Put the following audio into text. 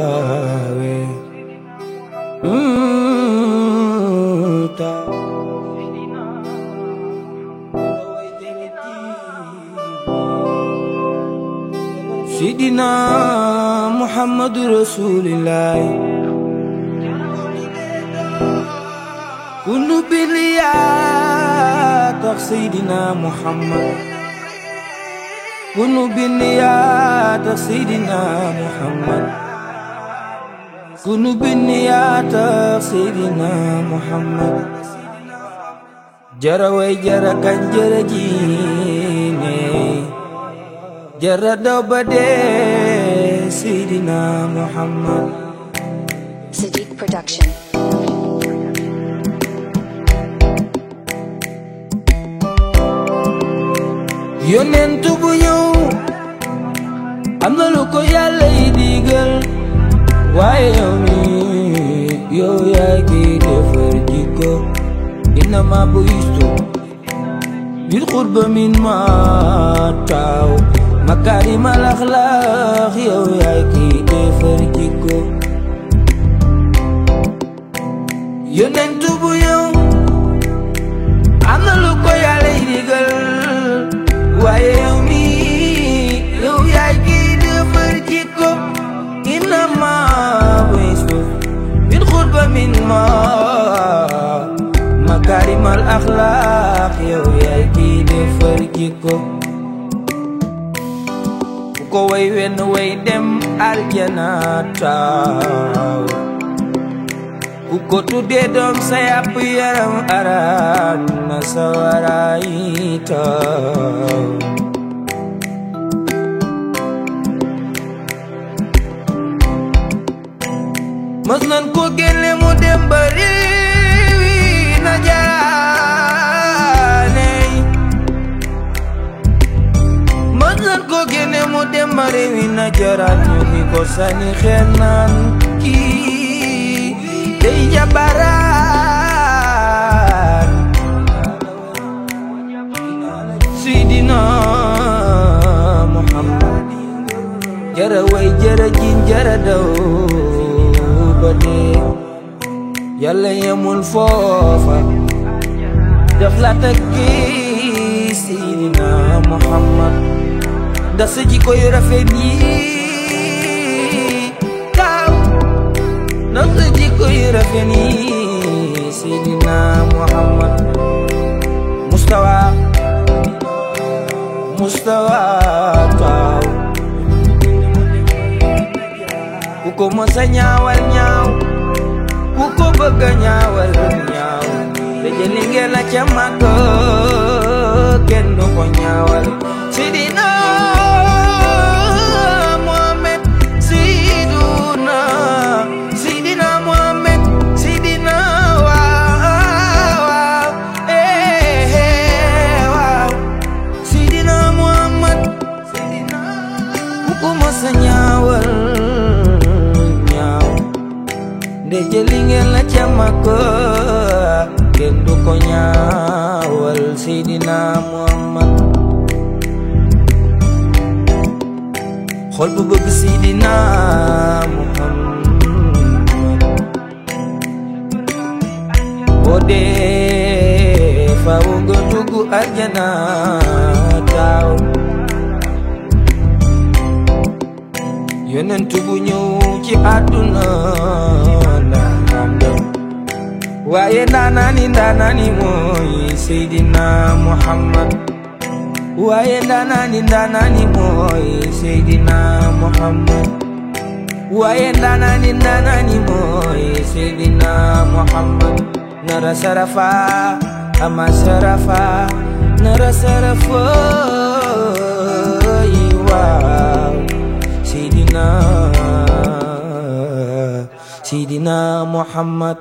Itawe Sidina Muhammadur Rasulillah Kunu biliyat Sidina Muhammad Kunu biniyat Sidina Muhammad Kunu biniyat Sidina Muhammad Jara way jara kan jara jine Jara dobade Sidina Muhammad Sadiq Production. Yonentu bu ñëw am na lu ko Yàlla yi digal waaye yow mi yow yaay ki defar jikko innama bu'istu bil qurba min ma taaw makaarimal axlaaq yow yaay ki defar jikko Yonentu bu ñëw am na lu ko Yàlla yi digal waaye yow mi yow yaay ki defar jikko innama bu'istu bil qurba min ma makaarimal axlaaq yow yaay ki defar jikko ku ko way wenn way dem aljana taaw ku ko tuddee doom sa yàpp yaram araam na sawara yi taaw mës nan ko génne mu dem ba réewi na jaaney mës nan ko génne mu dem ba réewi na jaraan ñu ngi ko sani xeen naan kii dey jabaraan Sidina Muhammad jara way jara jin jara daw ba dee Yàlla yemul foofa daf la takki Sidina Muhammad ndax sa jikko yu rafet yi kaaw ndax sa jikko yu rafet yi Sidina Muhammad mustawa kaaw ku ko mos a ñaawal ñaaw ku ko bëgg a ñaawal ñaaw te jëli ngeen la ca màgg kenn du ko ñaawal Sidina Muhammad Sidina Muhammad Sidina waaw waaw Sidina Muhammad ku ko mos a ñaawal de jëli ngeen la ca màgg kenn du ko ñaawal Sidina Muhammad xol bu bëgg Sidina Muhammad boo dee faaw nga dugg aljana taaw Yonentu bu ñëw ci àdduna waaye ndaanaani mooy Seydina Muhammad waaye ndaanaani mooy Seydina Muhammad waaye ndaanaani mooy Seydina Muhammad nara sarafa ama sarafa nara sarafa yi waaw Seydina Muhammad